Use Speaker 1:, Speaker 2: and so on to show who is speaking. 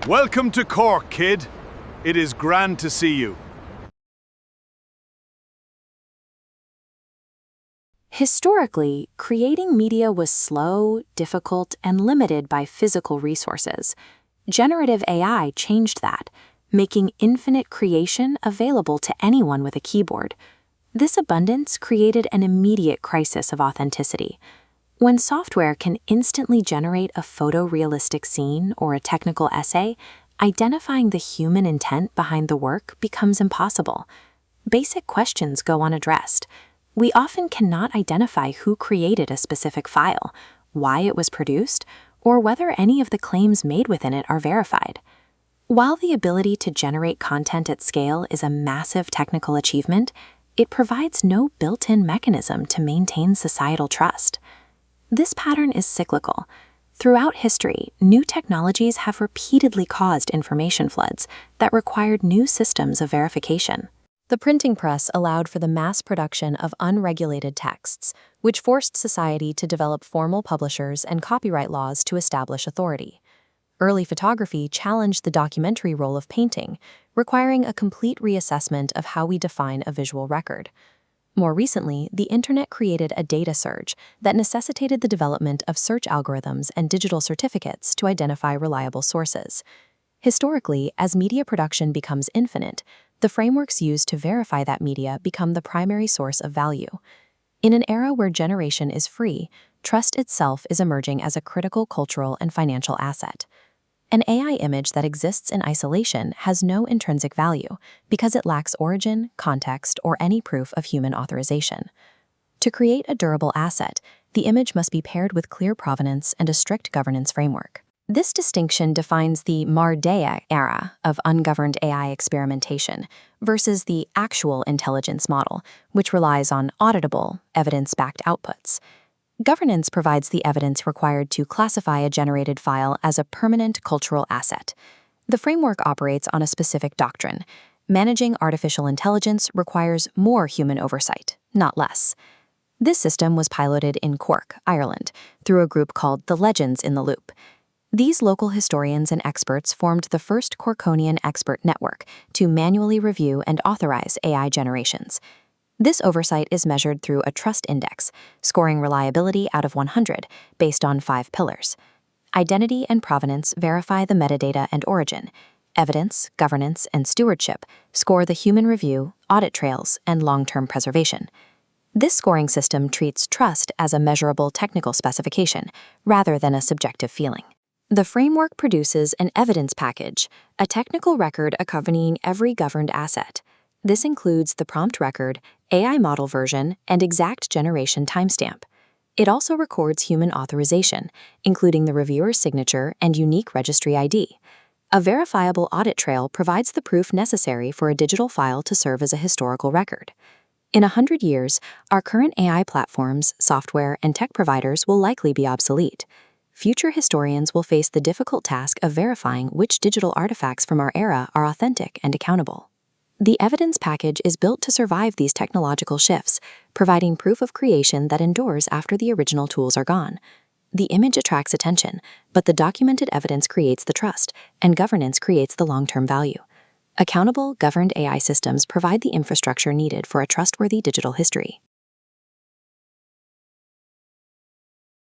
Speaker 1: Welcome to Cork, kid. It is grand to see you.
Speaker 2: Historically, creating media was slow, difficult, and limited by physical resources. Generative AI changed that, making infinite creation available to anyone with a keyboard. This abundance created an immediate crisis of authenticity. When software can instantly generate a photorealistic scene or a technical essay, identifying the human intent behind the work becomes impossible. Basic questions go unaddressed. We often cannot identify who created a specific file, why it was produced, or whether any of the claims made within it are verified. While the ability to generate content at scale is a massive technical achievement, it provides no built-in mechanism to maintain societal trust. This pattern is cyclical. Throughout history, new technologies have repeatedly caused information floods that required new systems of verification. The printing press allowed for the mass production of unregulated texts, which forced society to develop formal publishers and copyright laws to establish authority. Early photography challenged the documentary role of painting, requiring a complete reassessment of how we define a visual record. More recently, the internet created a data surge that necessitated the development of search algorithms and digital certificates to identify reliable sources. Historically, as media production becomes infinite, the frameworks used to verify that media become the primary source of value. In an era where generation is free, trust itself is emerging as a critical cultural and financial asset. An AI image that exists in isolation has no intrinsic value because it lacks origin, context, or any proof of human authorization. To create a durable asset, the image must be paired with clear provenance and a strict governance framework. This distinction defines the Dhea era of ungoverned AI experimentation versus the actual intelligence model, which relies on auditable, evidence-backed outputs. Governance provides the evidence required to classify a generated file as a permanent cultural asset. The framework operates on a specific doctrine. Managing artificial intelligence requires more human oversight, not less. This system was piloted in Cork, Ireland, through a group called the Legends in the Loop. These local historians and experts formed the first Corkonian expert network to manually review and authorize AI generations. This oversight is measured through a trust index, scoring reliability out of 100 based on 5 pillars. Identity and provenance verify the metadata and origin. Evidence, governance, and stewardship score the human review, audit trails, and long-term preservation. This scoring system treats trust as a measurable technical specification rather than a subjective feeling. The framework produces an evidence package, a technical record accompanying every governed asset. This includes the prompt record, AI model version, and exact generation timestamp. It also records human authorization, including the reviewer's signature and unique registry ID. A verifiable audit trail provides the proof necessary for a digital file to serve as a historical record. In 100 years, our current AI platforms, software, and tech providers will likely be obsolete. Future historians will face the difficult task of verifying which digital artifacts from our era are authentic and accountable. The evidence package is built to survive these technological shifts, providing proof of creation that endures after the original tools are gone. The image attracts attention, but the documented evidence creates the trust, and governance creates the long-term value. Accountable, governed AI systems provide the infrastructure needed for a trustworthy digital history.